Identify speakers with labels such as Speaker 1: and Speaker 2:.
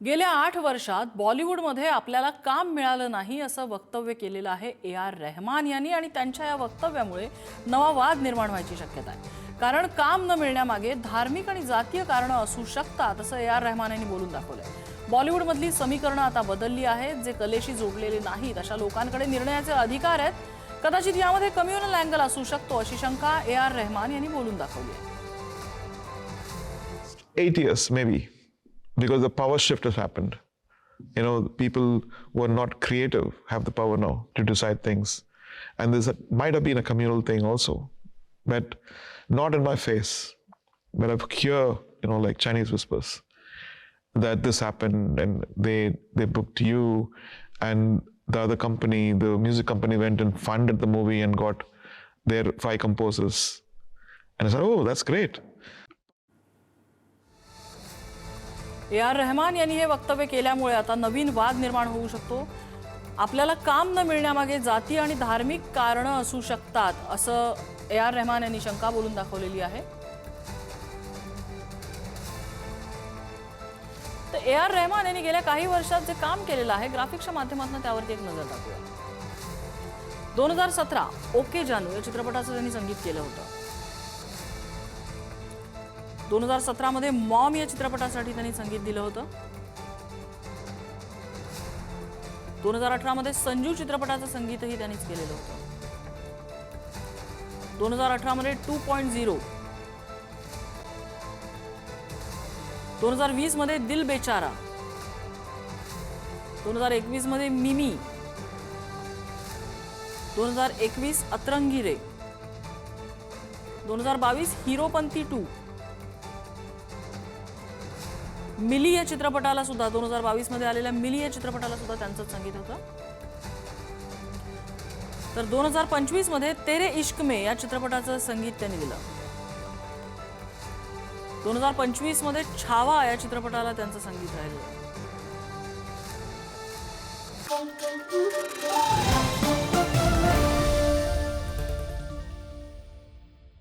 Speaker 1: गेल्या 8 वर्षात बॉलिवूडमध्ये आपल्याला काम मिळालं नाही असं वक्तव्य केलेलं आहे ए.आर. रहमान यांनी आणि त्यांच्या या वक्तव्यामुळे नवा वाद निर्माण व्हायची शक्यता आहे। कारण काम न मिळण्यामागे धार्मिक आणि जातीय कारणं असू शकतात असं ए.आर. रहमान यांनी बोलून दाखवलंय। बॉलिवूडमधली समीकरणं आता बदलली आहेत। जे कलेशी जोडलेले नाहीत अशा लोकांकडे निर्णयाचे अधिकार आहेत। कदाचित यामध्ये कम्युनल अँगल असू शकतो अशी शंका ए.आर. रहमान यांनी बोलून दाखवली आहे।
Speaker 2: 8 years maybe, because the power shift has happened. You know, people who are not creative have the power now to decide things. And might have been a communal thing also, but not in my face. But I hear, you know, like Chinese whispers that this happened and they booked you and the other company, the music company went and funded the movie and got their 5 composers. And I said, oh, that's great.
Speaker 1: AR. Rahman यांनी हे वक्तव्य केल्यामुळे आता नवीन वाद निर्माण होऊ शकतो। आपल्याला काम न मिळण्यामागे जाती आणि धार्मिक कारणं असू शकतात असं ए.आर. रहमान यांनी शंका बोलून दाखवलेली आहे। तर ए.आर. रहमान यांनी गेल्या काही वर्षात जे काम केलेलं आहे ग्राफिक्सच्या माध्यमातून त्यावरती एक नजर टाकूया। 2017 ओके जानू या चित्रपटाचं त्यांनी संगीत केलं होतं। 2017 मध्ये मॉम या चित्रपटासाठी त्यांनी संगीत दिलं होतं। 2018 मध्ये संजू चित्रपटाचं संगीतही त्यांनीच केलेलं होतं। 2018 मध्ये 2.0, 2020 मध्ये दिल बेचारा, 2021 मध्ये मिमी, 2021 अतरंगी रे, 2022 हिरोपंती 2, मिली या चित्रपटाला सुद्धा 2022 मध्ये आलेल्या मिली या चित्रपटाला सुद्धा त्यांचं संगीत होतं। तर 2025 मध्ये तेरे इश्क में या चित्रपटाचं संगीत त्यांनी दिलं। 2025 मध्ये छावा या चित्रपटाला त्यांचं संगीत राहिलं।